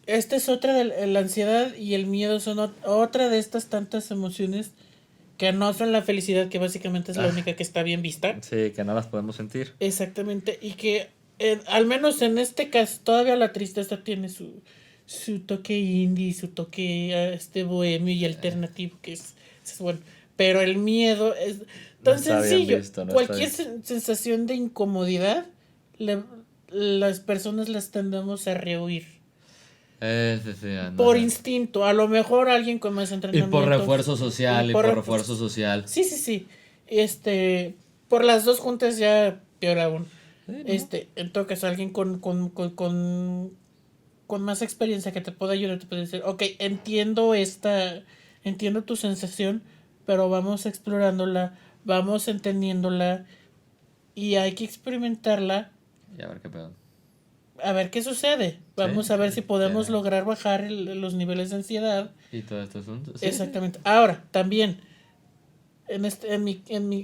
Esta es otra de la ansiedad y el miedo son otra de estas tantas emociones que no son la felicidad, que básicamente es la única que está bien vista. Sí, que no las podemos sentir. Exactamente, y que al menos en este caso todavía la tristeza tiene su toque indie, su toque bohemio y alternativo, que es bueno. Pero el miedo es No tan está bien sencillo. visto, no está Cualquier bien. sensación de incomodidad, le- las personas las tendemos a rehuir. Sí, sí, anda. Por instinto, a lo mejor alguien con más Y por entrenamiento. refuerzo social, y por refuerzo Pues, social. sí, sí, sí. Por las dos juntas ya peor aún. Sí, ¿no? En todo caso, alguien con más experiencia que te pueda ayudar, te puede decir, ok, entiendo tu sensación, pero vamos explorándola, vamos entendiéndola y hay que experimentarla Y a ver qué pedo. a ver qué sucede. Vamos Sí, a ver si podemos tiene. lograr bajar los niveles de ansiedad. Y todo este asunto. Sí, sí. Exactamente. Ahora, también,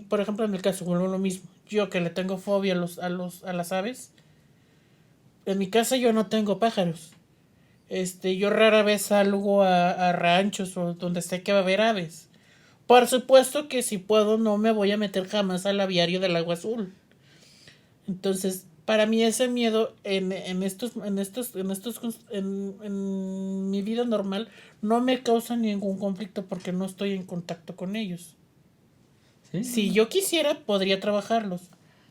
por ejemplo, en mi caso, vuelvo a lo mismo. Yo que le tengo fobia a las aves, en mi casa yo no tengo pájaros. Yo rara vez salgo a ranchos o donde sé que va a haber aves. Por supuesto que si puedo no me voy a meter jamás al aviario del agua azul. Entonces, para mí ese miedo en mi vida normal no me causa ningún conflicto porque no estoy en contacto con ellos. Sí, Si no. yo quisiera, podría trabajarlos.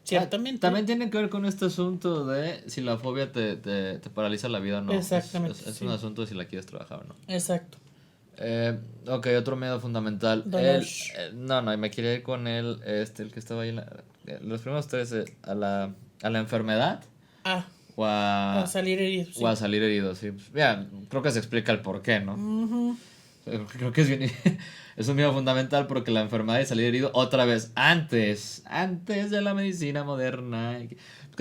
Ciertamente. También tiene que ver con este asunto de si la fobia te paraliza la vida o no. Exactamente. Es Sí. un asunto de si la quieres trabajar o no. Exacto. Ok, otro miedo fundamental. Dolores. No, me quería ir con el que estaba ahí los primeros tres, a la enfermedad Ah, o a a, salir herido. Sí. o a salir herido, sí. Ya, creo que se explica el por qué, ¿no? Ujú. Creo que es bien, es un miedo fundamental porque la enfermedad y salir herido otra vez, antes de la medicina moderna.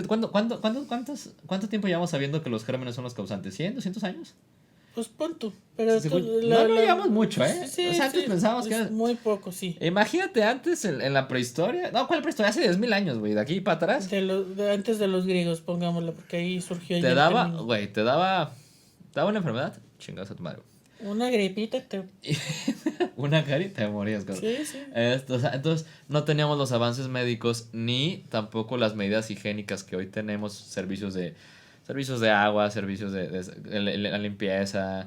¿Cuánto tiempo llevamos sabiendo que los gérmenes son los causantes? ¿100, 200 años? Pues pon tú. Pero No llevamos mucho, ¿eh? Sí, O sea, antes sí, pensábamos que es muy poco, sí. Imagínate antes en la prehistoria. No, ¿cuál prehistoria? Hace 10.000 años, güey. De aquí para atrás. Antes de los griegos, pongámoslo, porque ahí surgió ya Te el daba, término. güey, te daba una enfermedad. Chingados a tu madre. Una gripita Una carita te morías, cabrón. Sí, sí. O sea, entonces, no teníamos los avances médicos ni tampoco las medidas higiénicas que hoy tenemos. Servicios de agua, servicios de la limpieza,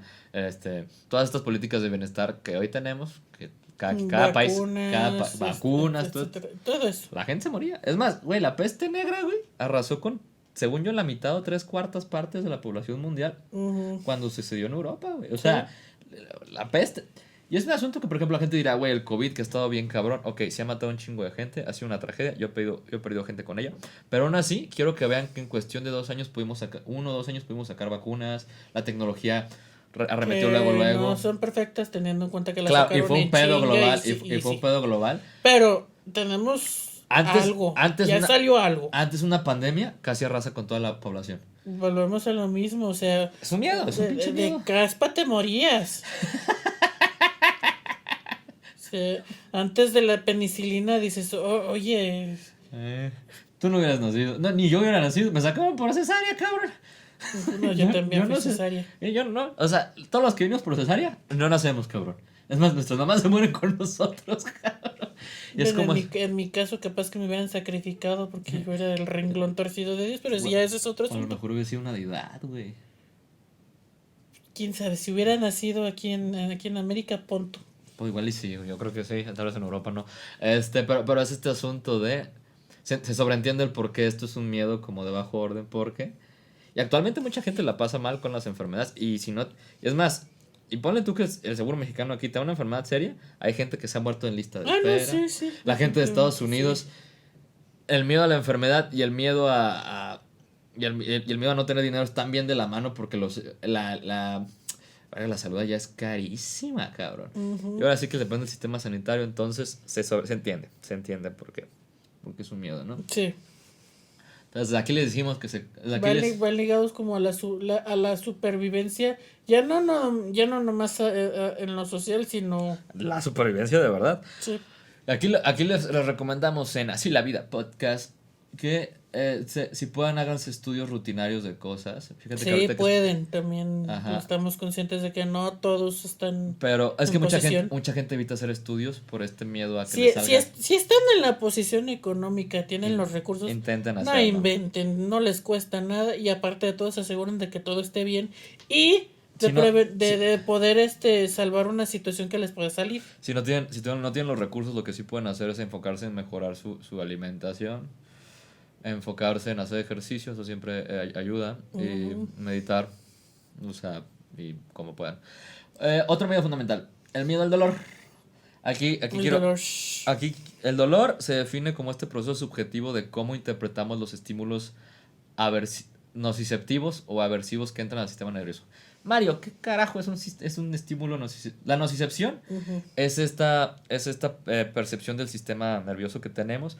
todas estas políticas de bienestar que hoy tenemos, que cada país, vacunas, todo eso. la gente se moría. Es más, güey, la peste negra, güey, arrasó con, según yo, la mitad o 3/4 partes de la población mundial Ujú. cuando sucedió en Europa, güey. O sea, la peste. Y es un asunto que, por ejemplo, la gente dirá, güey, el COVID que ha estado bien cabrón. Ok, se ha matado un chingo de gente, ha sido una tragedia. Yo he perdido gente con ella. Pero aún así, quiero que vean que en cuestión de 2 años pudimos sacar, 1 o 2 años pudimos sacar vacunas. La tecnología arremetió luego, Que no luego. son perfectas teniendo en cuenta que las Claro, y sacaron fue un en pedo chinga global. Y y fue un sí. pedo global. Pero tenemos Antes, algo, antes, ya una, salió algo. antes una pandemia casi arrasa con toda la población. Volvemos a lo mismo, o sea, Es un miedo, es un pinche de miedo. caspa te morías. O sea, antes de la penicilina dices, oye, Eh, Tú no hubieras nacido. No, ni yo hubiera nacido. Me sacaban por cesárea, cabrón. no, yo también Yo fui no sé. cesárea. Yo no. O sea, todos los que vimos por cesárea no nacemos, cabrón. Es más, nuestras mamás se mueren con nosotros, cabrón. Y es Bueno, como. en mi caso capaz que me hubieran sacrificado porque yo era el renglón torcido de Dios, pero si ya ese es otro A lo asunto. mejor hubiera sido una deidad, güey. Quién sabe, si hubiera nacido aquí en América, punto. Pues igual y sí, yo creo que sí. Tal vez en Europa no. Pero es este asunto de. Se sobreentiende el por qué esto es un miedo como de bajo orden, porque. Y actualmente mucha gente la pasa mal con las enfermedades. Y si no. Y es más, y ponle tú que el seguro mexicano aquí te da una enfermedad seria. Hay gente que se ha muerto en lista de Ah, no, espera. sí, sí. La gente de Estados Unidos. Sí. El miedo a la enfermedad y el miedo y el miedo a no tener dinero están bien de la mano porque la salud allá es carísima, cabrón. Y Ujú. ahora sí que depende del sistema sanitario, entonces se entiende porque es un miedo, ¿no? Sí. Entonces aquí les decimos Van ligados como a a la supervivencia, ya no nomás en lo social, sino la supervivencia de verdad. sí, Aquí les recomendamos en Así la Vida Podcast que si puedan háganse estudios rutinarios de cosas. Fíjate que sí ahorita que pueden, también ajá. estamos conscientes de que no todos están Pero es en que posición. mucha gente evita hacer estudios por este miedo a que les Si, salga. si están en la posición económica, tienen In- los recursos, Intenten no hacerlo. inventen, no les cuesta nada y aparte de todo se aseguran de que todo esté bien y Si no, de poder salvar una situación que les puede salir. no tienen los recursos, lo que sí pueden hacer es enfocarse en mejorar su alimentación, enfocarse en hacer ejercicio, eso siempre ayuda, y Ujú. meditar, o sea, y como puedan. Otro miedo fundamental, el miedo al dolor. El dolor. Aquí el dolor se define como este proceso subjetivo de cómo interpretamos los estímulos nociceptivos o aversivos que entran al sistema nervioso. Mario, ¿qué carajo es un estímulo nociceptivo? La nocicepción Ujú. es esta percepción del sistema nervioso que tenemos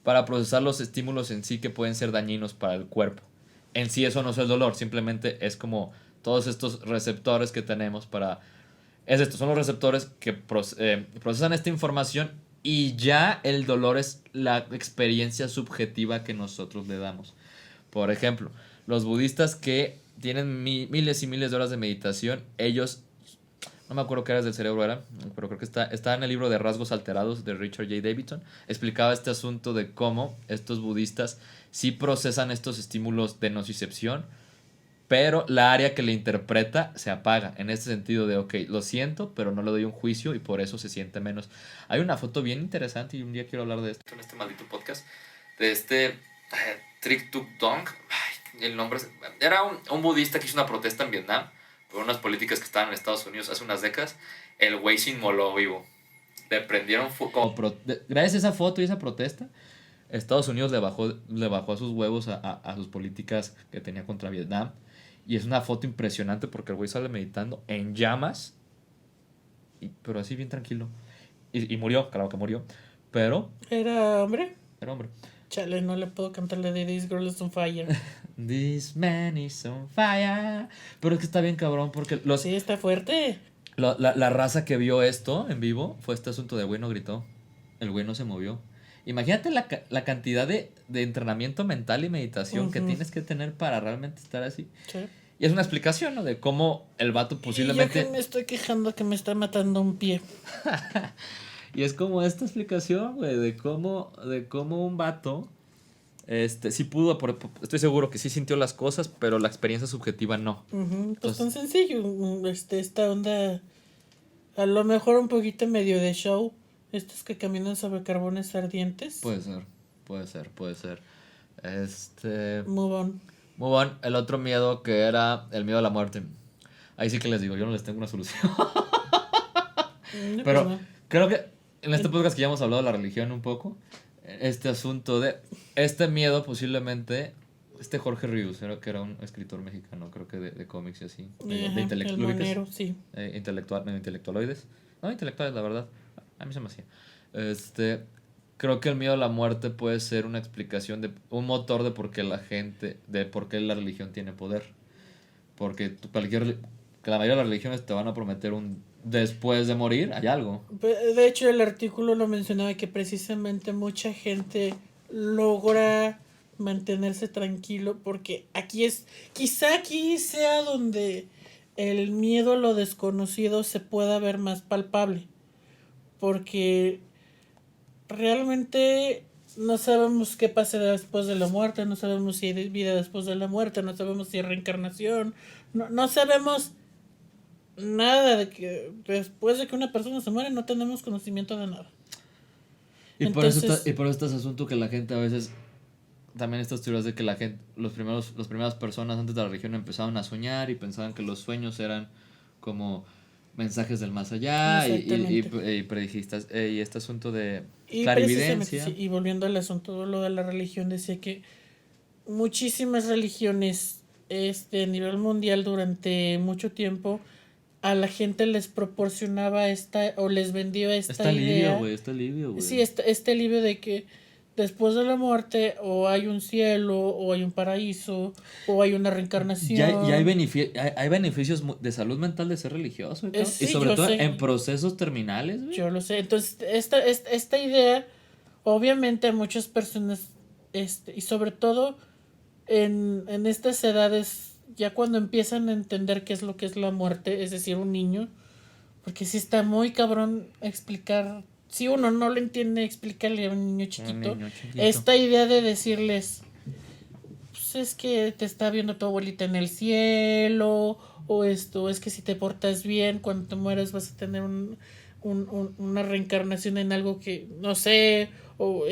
para procesar los estímulos en sí que pueden ser dañinos para el cuerpo. En sí eso no es el dolor, simplemente es como todos estos receptores que tenemos para... son los receptores que procesan esta información y ya el dolor es la experiencia subjetiva que crosotros le damos. Por ejemplo, los budistas que tienen miles y miles de horas de meditación, ellos, no me acuerdo qué áreas del cerebro eran, pero creo que está en el libro de Rasgos Alterados de Richard J. Davidson, explicaba este asunto de cómo estos budistas sí procesan estos estímulos de nocicepción, pero la área que le interpreta se apaga, en este sentido de, ok, lo siento, pero no le doy un juicio y por eso se siente menos. Hay una foto bien interesante y un día quiero hablar de esto en este maldito podcast, de Trick Tuk Dong. Ay, el nombre era un budista que hizo una protesta en Vietnam por unas políticas que estaban en Estados Unidos hace unas décadas. El güey se inmoló vivo. Le prendieron gracias a esa foto y esa protesta, Estados Unidos le bajó a sus huevos a sus políticas que tenía contra Vietnam. Y es una foto impresionante porque el güey sale meditando en llamas, pero así bien tranquilo. Y murió, claro que murió. Pero ¿Era hombre? era hombre. Chale, no le puedo cantar la de This Girl is on Fire. This man is on fire. Pero es que está bien cabrón porque Sí, está fuerte. la raza que vio esto en vivo fue este asunto de güey no gritó. El güey no se movió. Imagínate la cantidad de entrenamiento mental y meditación que tienes que tener para realmente estar así. Sí. Y es una explicación, ¿no? De cómo el vato Y yo posiblemente... que me estoy quejando que me está matando un pie. Y es como esta explicación, güey, de cómo un vato, sí pudo, estoy seguro que sí sintió las cosas, pero la experiencia subjetiva no. Ujú, pues tan Entonces, sencillo. Esta onda, a lo mejor un poquito medio de show. Estos que caminan sobre carbones ardientes. puede ser, puede ser. Este... Move on. Move on, el otro miedo que era el miedo a la muerte. Ahí sí que les digo, yo no les tengo una solución. Pero pues no. creo que en este podcast que ya hemos hablado de la religión un poco, este asunto de este miedo posiblemente, este Jorge Rius, que era un escritor mexicano, creo que de cómics y así, medio de Ajá, el ¿lo ubicas? monero, sí. Intelectual, medio intelectualoides. No, intelectuales, la verdad. A mí se me hacía. Este, creo que el miedo a la muerte puede ser una explicación de un motor de por qué la gente, de por qué la religión tiene poder. Porque que la mayoría de las religiones te van a prometer un después de morir, hay algo. De hecho, el artículo lo mencionaba que precisamente mucha gente logra mantenerse tranquilo porque quizá aquí sea donde el miedo a lo desconocido se pueda ver más palpable, porque realmente no sabemos qué pasa después de la muerte, no sabemos si hay vida después de la muerte, no sabemos si hay reencarnación, no sabemos nada de que después de que una persona se muere no tenemos conocimiento de nada. Y Entonces, por eso está ese asunto que la gente a veces, también estas teorías de que la gente, las primeras personas antes de la religión empezaban a soñar y pensaban que los sueños eran como mensajes del más allá exactamente. y predijiste, y este asunto de Y precisamente, clarividencia. sí, y volviendo al asunto lo de la religión, decía que muchísimas religiones a nivel mundial durante mucho tiempo a la gente les proporcionaba esta o les vendió esta idea. Está alivio, Sí, güey. este alivio de que después de la muerte o hay un cielo o hay un paraíso o hay una Y hay, reencarnación. hay beneficios de salud mental de ser religioso, cabrón. Y Sí, sobre yo todo sé, en procesos terminales, güey. yo lo sé. Entonces, esta idea, obviamente a muchas personas, y sobre todo en estas edades, ya cuando empiezan a entender qué es lo que es la muerte, es decir, un niño, porque sí está muy cabrón explicar, si uno no lo entiende, explicarle a un niño Un chiquito, niño chiquito. esta idea de decirles, pues es que te está viendo tu abuelita en el cielo, o esto, es que si te portas bien, cuando te mueres vas a tener una reencarnación en algo que, no sé, o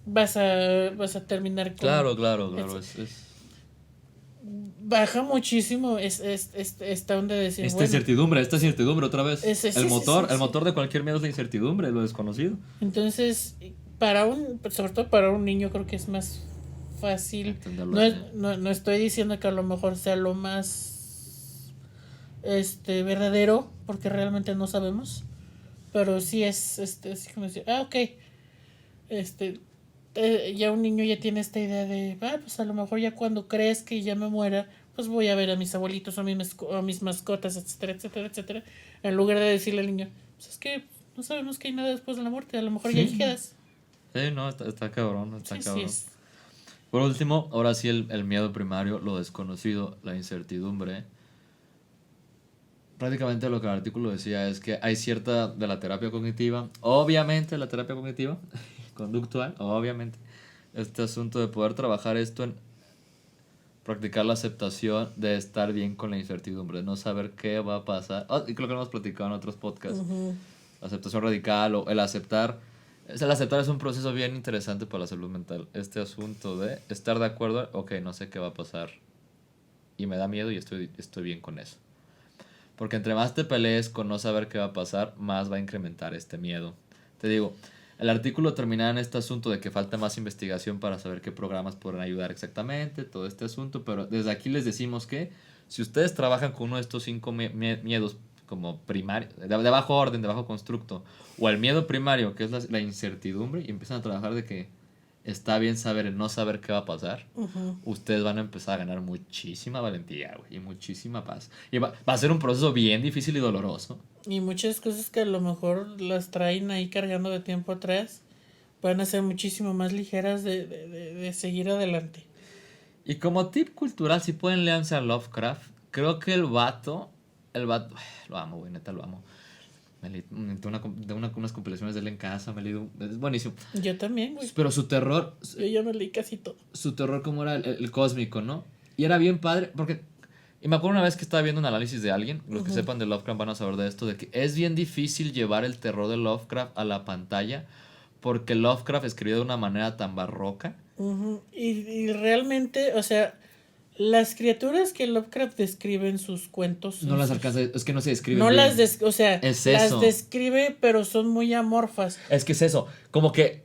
vas a terminar con... Claro, claro, claro. es- baja muchísimo esta onda de decir, bueno, Esta incertidumbre otra vez. sí, sí, sí, El sí. motor de cualquier miedo es la incertidumbre, lo desconocido. Entonces, sobre todo para un niño creo que es más fácil. Entenderlo así. No estoy diciendo que a lo mejor sea lo más verdadero, porque realmente no sabemos. Pero sí es así como decir, ok, este ya un niño ya tiene esta idea de, pues a lo mejor ya cuando crees que ya me muera, pues voy a ver a mis abuelitos o a mis mascotas, etcétera, etcétera, etcétera. En lugar de decirle al niño, pues es que no sabemos que hay nada después de la muerte, a lo mejor ya ahí Sí. quedas. Sí, no, está cabrón, está Sí, sí cabrón. es. Por último, ahora sí el miedo primario, lo desconocido, la incertidumbre. Prácticamente lo que el artículo decía es que hay cierta de la terapia cognitiva, obviamente la terapia cognitiva, conductual, obviamente, este asunto de poder trabajar esto en practicar la aceptación de estar bien con la incertidumbre, de no saber qué va a pasar. Y creo que lo hemos platicado en otros podcasts. La aceptación radical o el aceptar. El aceptar es un proceso bien interesante para la salud mental. Este asunto de estar de acuerdo, ok, no sé qué va a pasar y me da miedo y estoy bien con eso. Porque entre más te pelees con no saber qué va a pasar, más va a incrementar este miedo. Te digo, el artículo terminaba en este asunto de que falta más investigación para saber qué programas podrán ayudar exactamente, todo este asunto, pero desde aquí les decimos que si ustedes trabajan con uno de estos 5 miedos como primario, de bajo orden, de bajo constructo, o el miedo primario, que es la incertidumbre, y empiezan a trabajar de que está bien saber el no saber qué va a pasar, ustedes van a empezar a ganar muchísima valentía, güey, y muchísima paz. Y va a ser un proceso bien difícil y doloroso. Y muchas cosas que a lo mejor las traen ahí cargando de tiempo atrás van a ser muchísimo más ligeras de seguir adelante. Y como tip cultural, si pueden leanse a Lovecraft, creo que lo amo, güey, neta lo amo. Me leí unas compilaciones de él en casa, me he leído, es buenísimo. Yo también, güey. Pero su terror, Yo ya me leí casi todo. su terror como era el cósmico, ¿no? Y era bien padre, porque, y me acuerdo una vez que estaba viendo un análisis de alguien, los que sepan de Lovecraft van a saber de esto, de que es bien difícil llevar el terror de Lovecraft a la pantalla, porque Lovecraft escribió de una manera tan barroca. Y realmente, o sea, Las criaturas que Lovecraft describe en sus cuentos. No las alcanza, es que no se describen No bien. o sea, Es las eso. describe, pero son muy amorfas. Es que es eso. Como que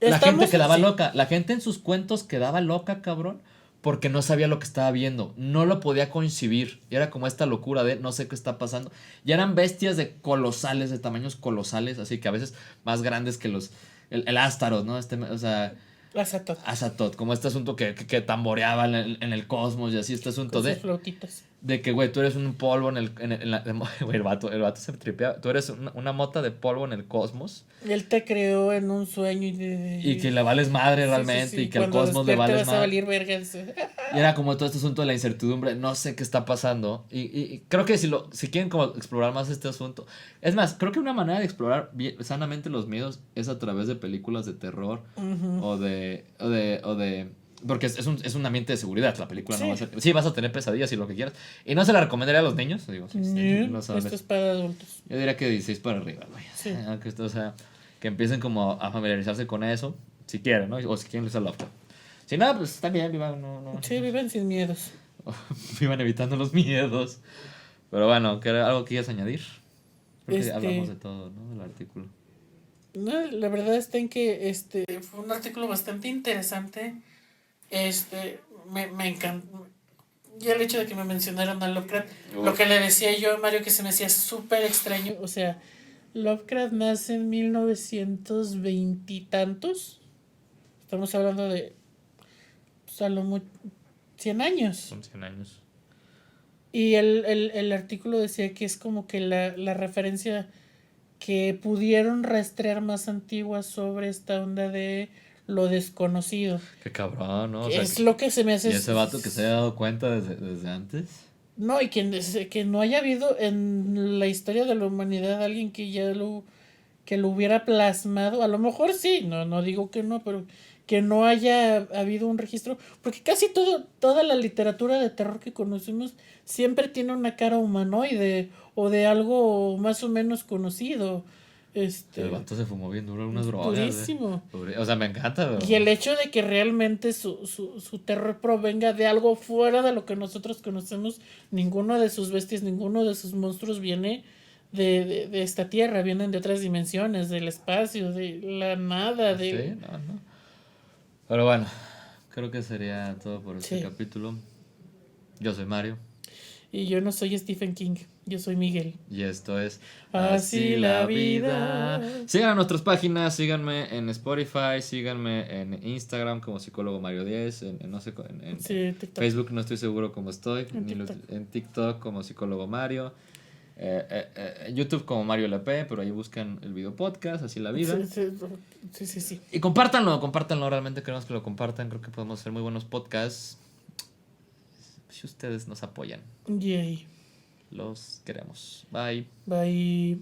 la Estamos- gente quedaba sí. loca. La gente en sus cuentos quedaba loca, cabrón. Porque no sabía lo que estaba viendo. No lo podía concebir. Y era como esta locura de no sé qué está pasando. Y eran bestias de colosales, de tamaños colosales. Así que a veces más grandes que los. El Astaroth, ¿no? O sea. Azatoth, Azatoth, como este asunto que tamboreaba en el cosmos y así, este asunto con sus flautitas. de que, güey, tú eres un polvo en la... Güey, el vato se tripea. Tú eres una mota de polvo en el cosmos Él te creó en un sueño y que le vales madre Sí, realmente sí, sí. y que al Cuando cosmos le despierte vales vas a madre. valer verga. Dice, Y era como todo este asunto de la incertidumbre, no sé qué está pasando. Y creo que si quieren como explorar más este asunto... Es más, creo que una manera de explorar sanamente los miedos es a través de películas de terror o de porque es un ambiente de seguridad la película. Sí. No va a ser, sí, vas a tener pesadillas y lo que quieras. Y no se la recomendaría a los niños. Digo, no son esto es para adultos. yo diría que 16 para arriba, güey. Sí. Aunque o sea, que empiecen como a familiarizarse con eso, si quieren, ¿no? O si quieren usar Lovecraft. Si no, pues está bien, vivan, Sí, viven sin miedos. vivan evitando los miedos. Pero bueno, ¿algo que quieras añadir? Creo que hablamos de todo, ¿no? Del artículo. No, la verdad está en que fue un artículo bastante interesante. Me encantó. Y el hecho de que me mencionaran a Lovecraft, lo que le decía yo a Mario que se me hacía súper extraño. O sea, Lovecraft nace en 1920 y tantos. Estamos hablando de pues, a lo 100 años. Son 100 años. Y el artículo decía que es como que la referencia que pudieron rastrear más antigua sobre esta onda de lo desconocido. Qué cabrón, ¿no? O Que sea, es lo que se me hace... y ese vato que se haya dado cuenta desde antes. No, y que no haya habido en la historia de la humanidad alguien que lo hubiera plasmado. A lo mejor sí, no digo que no, pero que no haya habido un registro. Porque casi toda la literatura de terror que conocemos siempre tiene una cara humanoide o de algo más o menos conocido. El vato se fumó bien duro unas drogas. Durísimo. O sea, me encanta. Y el hecho de que realmente su terror provenga de algo fuera de lo que nosotros conocemos, ninguno de sus bestias, ninguno de sus monstruos viene de esta tierra, vienen de otras dimensiones, del espacio, de la nada, Sí, no. Pero bueno, creo que sería todo por este capítulo. Yo soy Mario. Y yo no soy Stephen King, yo soy Miguel. Y esto es Así la vida. Sigan a nuestras páginas, síganme en Spotify, síganme en Instagram como psicólogo Mario 10, no sé, en TikTok. Facebook no estoy seguro cómo estoy, TikTok. en TikTok como psicólogo Mario, YouTube como Mario LP, pero ahí buscan el video podcast, así la vida. Sí. Y compártanlo, realmente queremos que lo compartan, creo que podemos hacer muy buenos podcasts si ustedes nos apoyan. Yay. Los queremos. Bye. Bye.